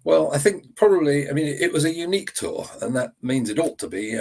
Well, I think probably, I mean, it was a unique tour, and that means it ought to be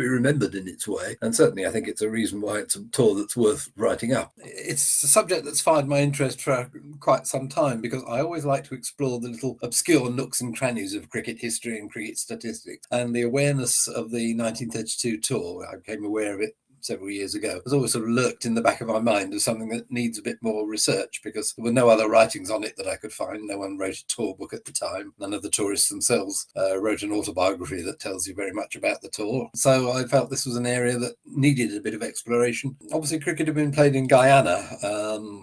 remembered in its way. And certainly, I think it's a reason why it's a tour that's worth writing up. It's a subject that's fired my interest for quite some time because I always like to explore the little obscure nooks and crannies of cricket history and cricket statistics. And the awareness of the 1932 tour, I became aware of it several years ago, has always sort of lurked in the back of my mind as something that needs a bit more research because there were no other writings on it that I could find. No one wrote a tour book at the time. None of the tourists themselves wrote an autobiography that tells you very much about the tour. So I felt this was an area that needed a bit of exploration. Obviously, cricket had been played in Guyana,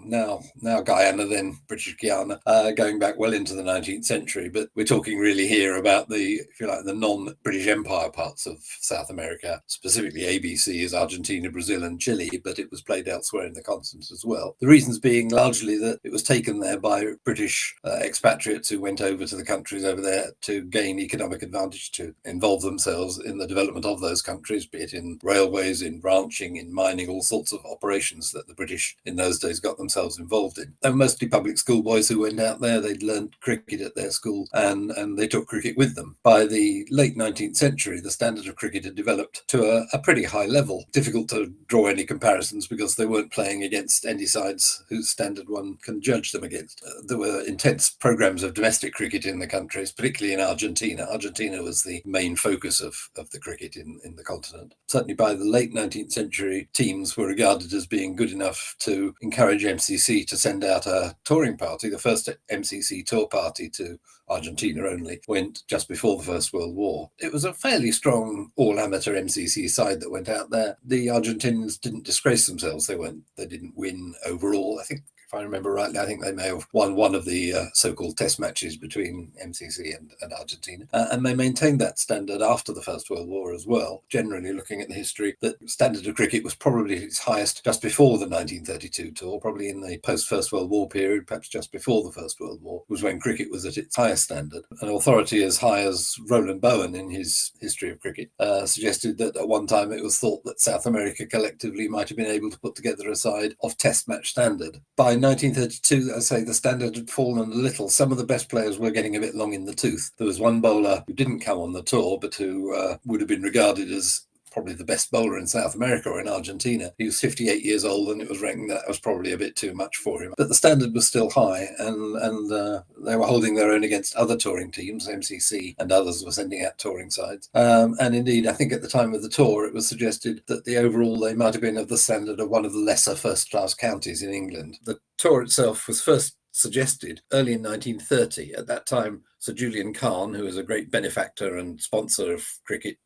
now Guyana, then British Guiana, going back well into the 19th century. But we're talking really here about the, if you like, the non-British Empire parts of South America, specifically ABC is Argentina, Brazil and Chile, but it was played elsewhere in the continent as well. The reasons being largely that it was taken there by British expatriates who went over to the countries over there to gain economic advantage, to involve themselves in the development of those countries, be it in railways, in ranching, in mining, all sorts of operations that the British in those days got themselves involved in. They were mostly public school boys who went out there. They'd learned cricket at their school and they took cricket with them. By the late 19th century, the standard of cricket had developed to a pretty high level. Difficult to draw any comparisons because they weren't playing against any sides whose standard one can judge them against. There were intense programs of domestic cricket in the countries, particularly in Argentina. Argentina was the main focus of the cricket in the continent. Certainly by the late 19th century, teams were regarded as being good enough to encourage MCC to send out a touring party. The first MCC tour party to Argentina only went just before the First World War. It was a fairly strong all-amateur MCC side that went out there. The Argentinians didn't disgrace themselves. They didn't win overall. I think, if I remember rightly, I think they may have won one of the so-called test matches between MCC and Argentina. And they maintained that standard after the First World War as well. Generally, looking at the history, the standard of cricket was probably its highest just before the 1932 tour, probably in the post-First World War period, perhaps just before the First World War, was when cricket was at its highest standard. An authority as high as Roland Bowen in his History of Cricket suggested that at one time it was thought that South America collectively might have been able to put together a side of test match standard. By 1932, I say the standard had fallen a little. Some of the best players were getting a bit long in the tooth. There was one bowler who didn't come on the tour, but who would have been regarded as probably the best bowler in South America or in Argentina. He was 58 years old and it was reckoned that was probably a bit too much for him. But the standard was still high and they were holding their own against other touring teams. MCC and others were sending out touring sides. And indeed, I think at the time of the tour, it was suggested that the overall they might have been of the standard of one of the lesser first-class counties in England. The tour itself was first suggested early in 1930. At that time, Sir Julian Kahn, who was a great benefactor and sponsor of cricket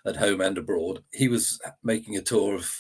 at home and abroad, he was making a tour of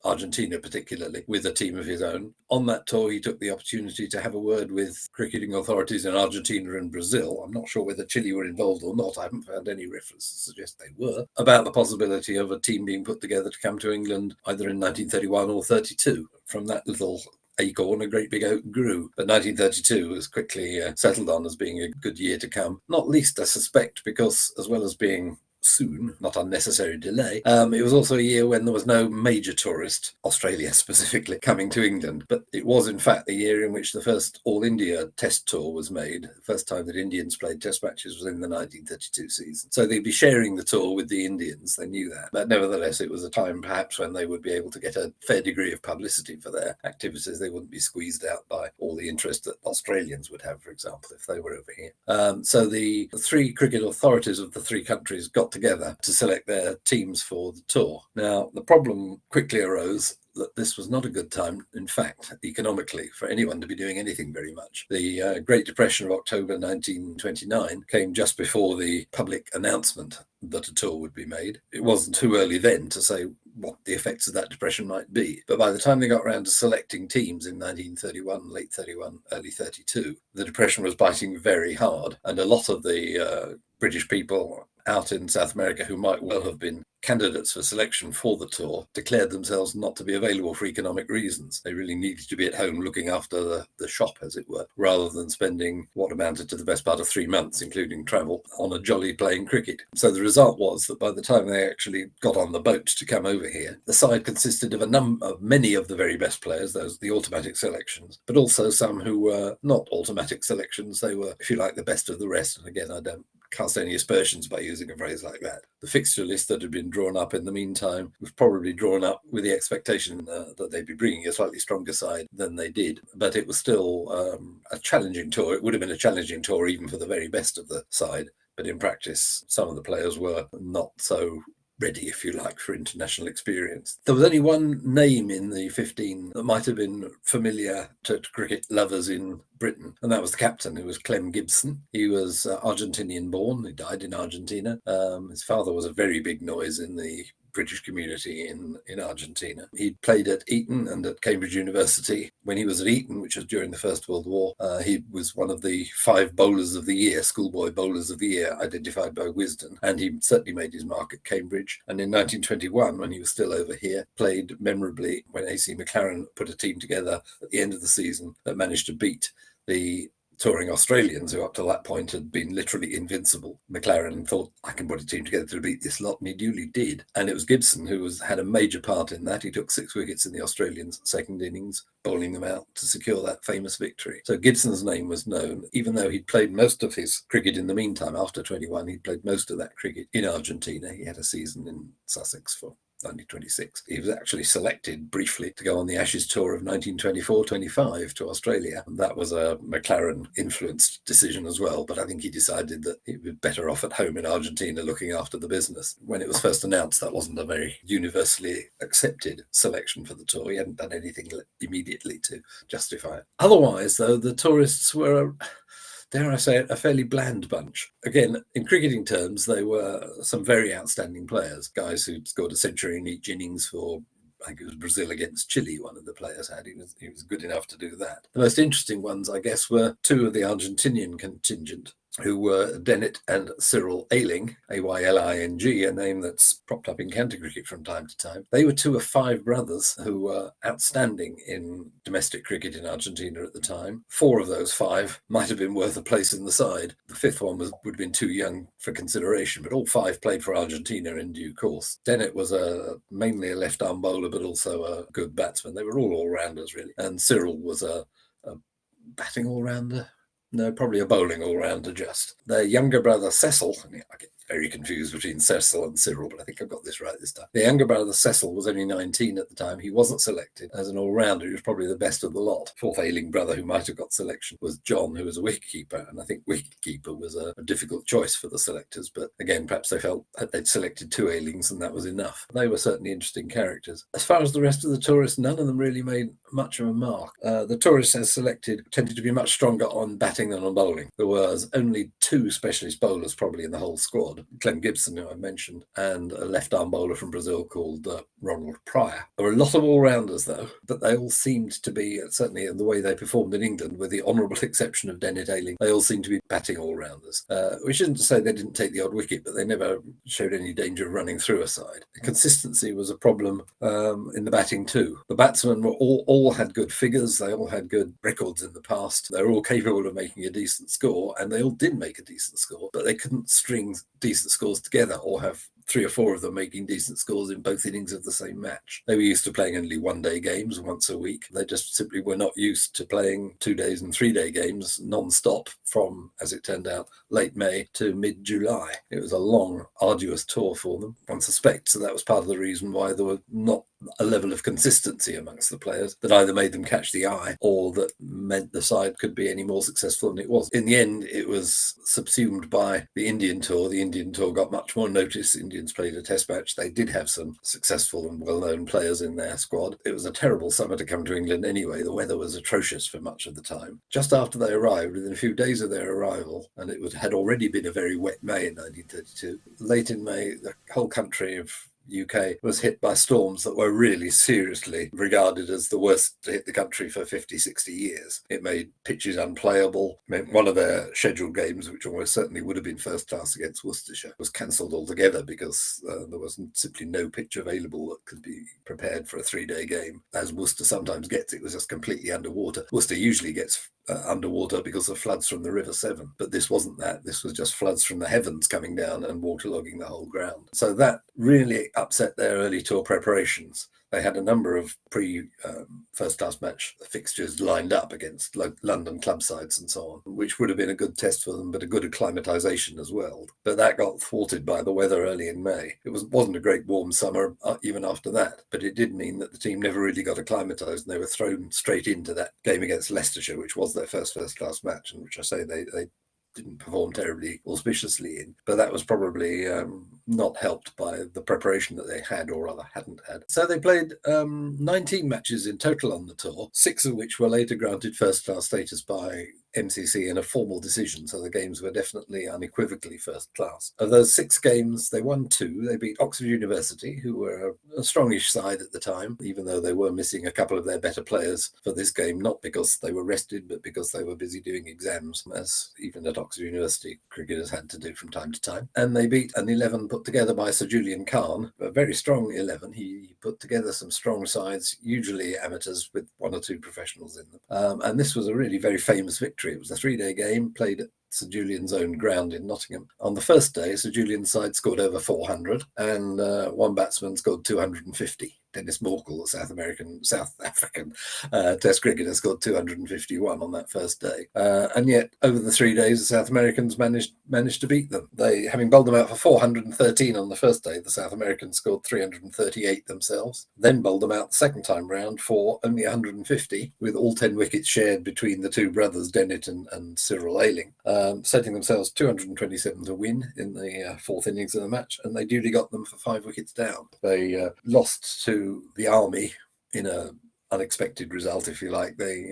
Argentina particularly with a team of his own. On that tour, he took the opportunity to have a word with cricketing authorities in Argentina and Brazil. I'm not sure whether Chile were involved or not. I haven't found any reference to suggest they were, about the possibility of a team being put together to come to England either in 1931 or 32. From that little acorn, a great big oak grew. But 1932 was quickly settled on as being a good year to come, not least, I suspect, because as well as being soon, not unnecessary delay. It was also a year when there was no major tourist, Australia specifically, coming to England. But it was, in fact, the year in which the first All-India Test tour was made. The first time that Indians played Test matches was in the 1932 season. So they'd be sharing the tour with the Indians. They knew that. But nevertheless, it was a time perhaps when they would be able to get a fair degree of publicity for their activities. They wouldn't be squeezed out by all the interest that Australians would have, for example, if they were over here. So the three cricket authorities of the three countries got together to select their teams for the tour. Now, the problem quickly arose that this was not a good time, in fact, economically, for anyone to be doing anything very much. The Great Depression of October 1929 came just before the public announcement that a tour would be made. It wasn't too early then to say what the effects of that depression might be. But by the time they got around to selecting teams in 1931, late 31, early 32, the depression was biting very hard. And a lot of the British people out in South America who might well have been candidates for selection for the tour declared themselves not to be available for economic reasons. They really needed to be at home looking after the shop, as it were, rather than spending what amounted to the best part of 3 months, including travel, on a jolly playing cricket. So the result was that by the time they actually got on the boat to come over here, the side consisted of many of the very best players, those the automatic selections, but also some who were not automatic selections. They were, if you like, the best of the rest. And again, I don't cast any aspersions by using a phrase like that. The fixture list that had been drawn up in the meantime was probably drawn up with the expectation that they'd be bringing a slightly stronger side than they did. But it was still a challenging tour. It would have been a challenging tour even for the very best of the side. But in practice, some of the players were not so ready, if you like, for international experience. There was only one name in the 15 that might have been familiar to cricket lovers in Britain, and that was the captain, who was Clem Gibson. He was Argentinian born. He died in Argentina. His father was a very big noise in the British community in Argentina. He played at Eton and at Cambridge University. When he was at Eton, which was during the First World War, he was one of the 5 bowlers of the year, schoolboy bowlers of the year, identified by Wisden, and he certainly made his mark at Cambridge. And in 1921, when he was still over here, played memorably when AC McLaren put a team together at the end of the season that managed to beat the touring Australians, who up to that point had been literally invincible. McLaren thought, I can put a team together to beat this lot, and he duly did. And it was Gibson who had a major part in that. He took 6 wickets in the Australians' second innings, bowling them out to secure that famous victory. So Gibson's name was known, even though he'd played most of his cricket in the meantime. After 21, he'd played most of that cricket in Argentina. He had a season in Sussex for only 26. He was actually selected briefly to go on the Ashes tour of 1924-25 to Australia. And that was a McLaren-influenced decision as well, but I think he decided that he'd be better off at home in Argentina looking after the business. When it was first announced, that wasn't a very universally accepted selection for the tour. He hadn't done anything immediately to justify it. Otherwise, though, the tourists were dare I say it, a fairly bland bunch. Again, in cricketing terms, they were some very outstanding players, guys who'd scored a century in each innings for, I think it was Brazil against Chile, one of the players had. He was good enough to do that. The most interesting ones, I guess, were 2 of the Argentinian contingent, who were Dennett and Cyril Ayling, A-Y-L-I-N-G, a name that's propped up in county cricket from time to time. They were 2 of 5 brothers who were outstanding in domestic cricket in Argentina at the time. 4 of those 5 might have been worth a place in the side. The 5th one would have been too young for consideration, but all 5 played for Argentina in due course. Dennett was mainly a left-arm bowler, but also a good batsman. They were all all-rounders, really. And Cyril was a batting all-rounder. No, probably a bowling all-rounder just. Their younger brother, Cecil, I get very confused between Cecil and Cyril, but I think I've got this right this time. The younger brother, Cecil, was only 19 at the time. He wasn't selected as an all-rounder. He was probably the best of the lot. 4th ailing brother who might have got selection was John, who was a wicketkeeper, and I think wicketkeeper was a difficult choice for the selectors, but again, perhaps they felt that they'd selected 2 ailings and that was enough. They were certainly interesting characters. As far as the rest of the tourists, none of them really made much of a mark. The tourists as selected tended to be much stronger on batting than on bowling. There was only 2 specialist bowlers probably in the whole squad. Clem Gibson, who I mentioned, and a left-arm bowler from Brazil called Ronald Pryor. There were a lot of all-rounders, though, but they all seemed to be, certainly in the way they performed in England, with the honourable exception of Dennett Ayling, they all seemed to be batting all-rounders. Which isn't to say they didn't take the odd wicket, but they never showed any danger of running through a side. Consistency was a problem in the batting too. The batsmen were all had good figures, they all had good records in the past, they were all capable of making a decent score, and they all did make a decent score, but they couldn't string decent scores together or have 3 or 4 of them making decent scores in both innings of the same match. They were used to playing only 1-day games once a week. They just simply were not used to playing 2-day and 3-day games non-stop from, as it turned out, late May to mid-July. It was a long, arduous tour for them. One suspects that was part of the reason why there were not a level of consistency amongst the players that either made them catch the eye or that meant the side could be any more successful than it was. In the end, it was subsumed by the Indian tour. The Indian tour got much more notice. Indians played a test match. They did have some successful and well-known players in their squad. It was a terrible summer to come to England anyway. The weather was atrocious for much of the time. Just after they arrived, within a few days of their arrival, and it had already been a very wet May in 1932, late in May, the whole country of UK was hit by storms that were really seriously regarded as the worst to hit the country for 50, 60 years. It made pitches unplayable. It meant one of their scheduled games, which almost certainly would have been first class against Worcestershire, was cancelled altogether because there was simply no pitch available that could be prepared for a 3-day game. As Worcester sometimes gets, it was just completely underwater. Worcester usually gets underwater because of floods from the River Severn, but this wasn't that. This was just floods from the heavens coming down and waterlogging the whole ground. So that really upset their early tour preparations. They had a number of first class match fixtures lined up against London club sides and so on, which would have been a good test for them, but a good acclimatisation as well. But that got thwarted by the weather early in May. It wasn't a great warm summer even after that, but it did mean that the team never really got acclimatised, and they were thrown straight into that game against Leicestershire, which was their first class match, and which I say they didn't perform terribly auspiciously in, but that was probably not helped by the preparation that they had, or rather hadn't had. So they played 19 matches in total on the tour, 6 of which were later granted first-class status by MCC in a formal decision, so the games were definitely unequivocally first class. Of those 6 games, they won 2. They beat Oxford University, who were a strongish side at the time, even though they were missing a couple of their better players for this game, not because they were rested, but because they were busy doing exams, as even at Oxford University cricketers had to do from time to time. And they beat an 11 put together by Sir Julian Khan, a very strong 11. He put together some strong sides, usually amateurs with 1 or 2 professionals in them. And this was a really very famous victory. It was a 3-day game played at Sir Julian's own ground in Nottingham. On the first day, Sir Julian's side scored over 400, and one batsman scored 250. Dennis Morkel, the South African Test cricketer, scored 251 on that first day. And yet, over the 3 days, the South Americans managed to beat them. They, having bowled them out for 413 on the first day, the South Americans scored 338 themselves. Then bowled them out the second time round for only 150, with all 10 wickets shared between the 2 brothers, Dennett and Cyril Ayling, setting themselves 227 to win in the 4th innings of the match, and they duly got them for 5 wickets down. They lost to the Army in a unexpected result, if you like. They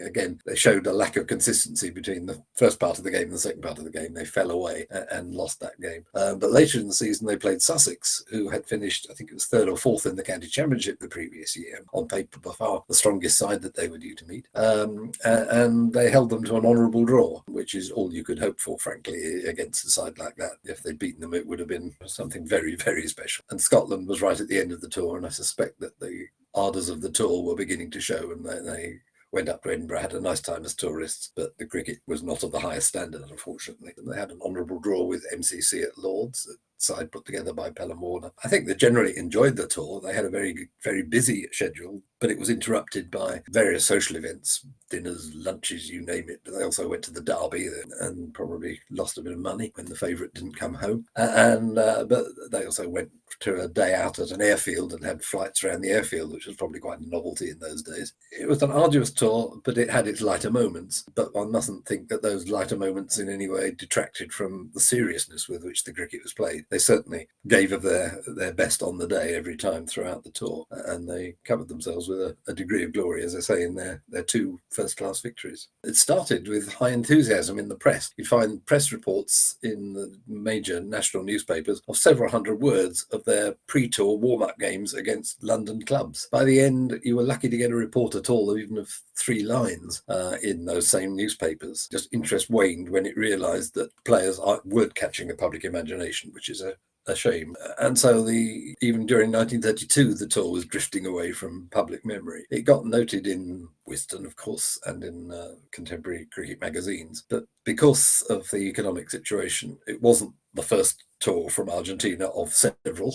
showed a lack of consistency between the first part of the game and the second part of the game. They fell away and lost that game. But later in the season, they played Sussex, who had finished, I think it was 3rd or 4th in the county championship the previous year, on paper by far the strongest side that they were due to meet. And they held them to an honourable draw, which is all you could hope for, frankly, against a side like that. If they'd beaten them, it would have been something very, very special. And Scotland was right at the end of the tour, and I suspect that the ardours of the tour were beginning to show, and they went up to Edinburgh, had a nice time as tourists, but the cricket was not of the highest standard, unfortunately. And they had an honourable draw with MCC at Lords, side put together by Pelham Warner. I think they generally enjoyed the tour. They had a very, very busy schedule, but it was interrupted by various social events, dinners, lunches, you name it. They also went to the Derby and probably lost a bit of money when the favourite didn't come home. But they also went to a day out at an airfield and had flights around the airfield, which was probably quite a novelty in those days. It was an arduous tour, but it had its lighter moments. But one mustn't think that those lighter moments in any way detracted from the seriousness with which the cricket was played. They certainly gave of their best on the day every time throughout the tour, and they covered themselves with a degree of glory, as I say, in their 2 first-class victories. It started with high enthusiasm in the press. You'd find press reports in the major national newspapers of several hundred words of their pre-tour warm-up games against London clubs. By the end, you were lucky to get a report at all, even of 3 lines in those same newspapers. Just interest waned when it realised that players weren't catching the public imagination, which is a shame. And so even during 1932, the tour was drifting away from public memory. It got noted in Wisden, of course, and in contemporary cricket magazines. But because of the economic situation, it wasn't the first tour from Argentina of several,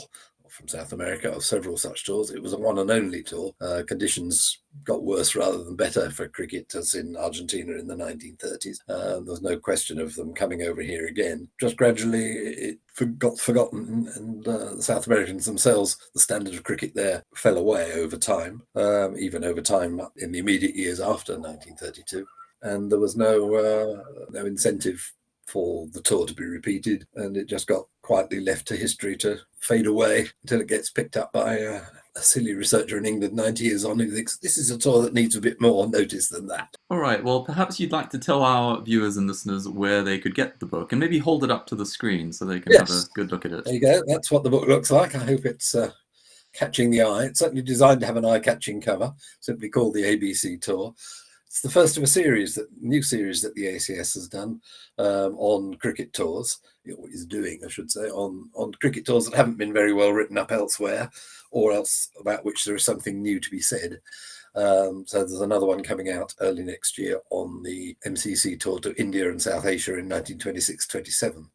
from South America, of several such tours. It was a one and only tour. Conditions got worse rather than better for cricketers in Argentina in the 1930s. There was no question of them coming over here again. Just gradually it got forgotten, and the South Americans themselves, the standard of cricket there fell away over time, even over time in the immediate years after 1932. And there was no incentive for the tour to be repeated, and it just got quietly left to history to fade away until it gets picked up by a silly researcher in England 90 years on who thinks this is a tour that needs a bit more notice than that. All right, well, perhaps you'd like to tell our viewers and listeners where they could get the book, and maybe hold it up to the screen so they can have a good look at it. There you go. That's what the book looks like. I hope it's catching the eye. It's certainly designed to have an eye-catching cover, simply called the ABC Tour. It's the first of a new series that the ACS has done on cricket tours, is doing, I should say, on cricket tours that haven't been very well written up elsewhere, or else about which there is something new to be said. So there's another one coming out early next year on the MCC tour to India and South Asia in 1926-27,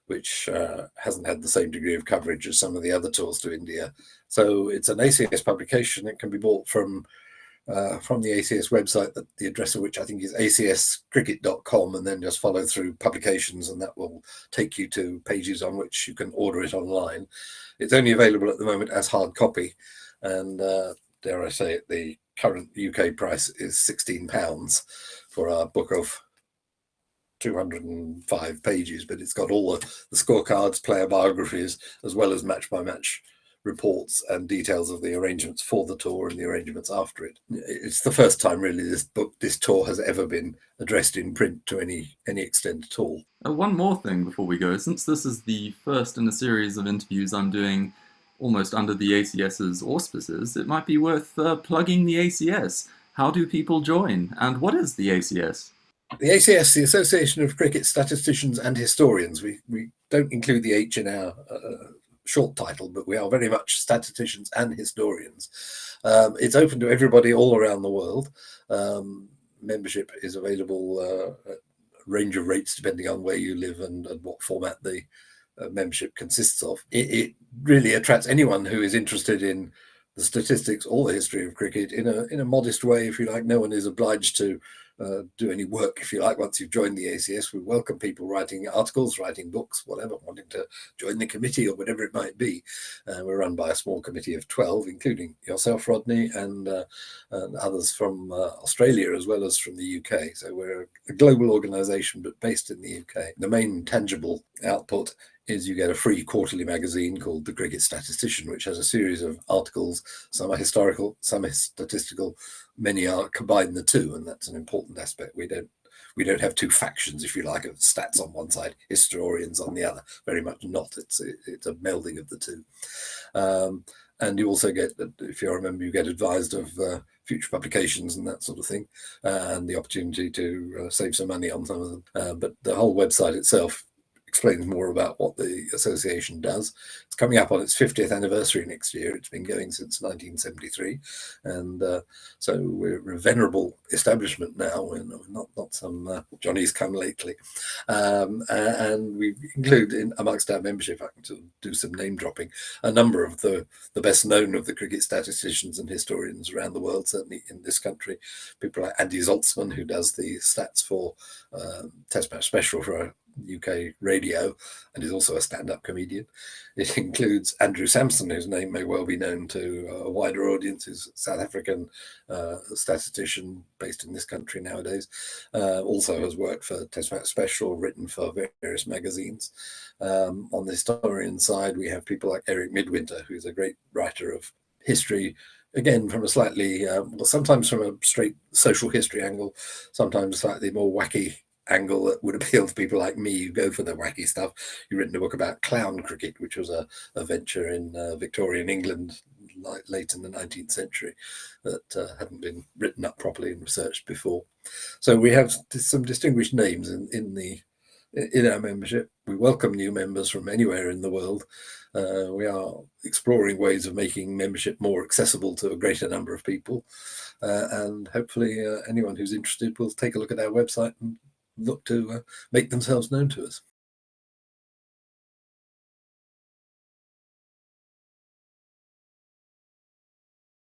which hasn't had the same degree of coverage as some of the other tours to India. So it's an ACS publication. It can be bought from the ACS website, the address of which I think is acscricket.com, and then just follow through publications, and that will take you to pages on which you can order it online. It's only available at the moment as hard copy, and dare I say it, the current UK price is £16 for a book of 205 pages, but it's got all the scorecards, player biographies, as well as match-by-match reports and details of the arrangements for the tour and the arrangements after it. It's the first time really this tour has ever been addressed in print to any extent at all. One more thing before we go. Since this is the first in a series of interviews I'm doing almost under the ACS's auspices, it might be worth plugging the ACS. How do people join? And what is the ACS? The ACS, the Association of Cricket Statisticians and Historians. We don't include the H in our short title, but we are very much statisticians and historians. It's open to everybody all around the world. Membership is available at a range of rates depending on where you live and what format the membership consists of. It really attracts anyone who is interested in the statistics or the history of cricket in a modest way, if you like. No one is obliged to do any work, if you like, once you've joined the ACS. We welcome people writing articles, writing books, whatever, wanting to join the committee or whatever it might be. We're run by a small committee of 12, including yourself, Rodney, and others from Australia as well as from the UK. So we're a global organisation, but based in the UK. The main tangible output is you get a free quarterly magazine called The Cricket Statistician, which has a series of articles. Some are historical, some are statistical, many are combine the two, and that's an important aspect. We don't have two factions, if you like, of stats on one side, historians on the other. Very much not. It's a melding of the two. And you also get, if you remember, you get advised of future publications and that sort of thing, and the opportunity to save some money on some of them. But the whole website itself explains more about what the association does. It's coming up on its 50th anniversary next year. It's been going since 1973, and so we're a venerable establishment now. We're not some Johnny's come lately, and we include amongst our membership, I can do some name dropping, a number of the best known of the cricket statisticians and historians around the world, certainly in this country. People like Andy Zaltzman, who does the stats for Test Match Special for UK radio and is also a stand-up comedian. It includes Andrew Sampson, whose name may well be known to a wider audience, who's a South African statistician based in this country nowadays. Also has worked for Test Match Special, written for various magazines. On the historian side, we have people like Eric Midwinter, who's a great writer of history, again, from a slightly, sometimes from a straight social history angle, sometimes slightly more wacky angle that would appeal to people like me who go for the wacky stuff. You've written a book about clown cricket, which was a venture in Victorian England late in the 19th century that hadn't been written up properly and researched before. So we have some distinguished names in our membership. We welcome new members from anywhere in the world. We are exploring ways of making membership more accessible to a greater number of people, and hopefully anyone who's interested will take a look at our website and look to make themselves known to us.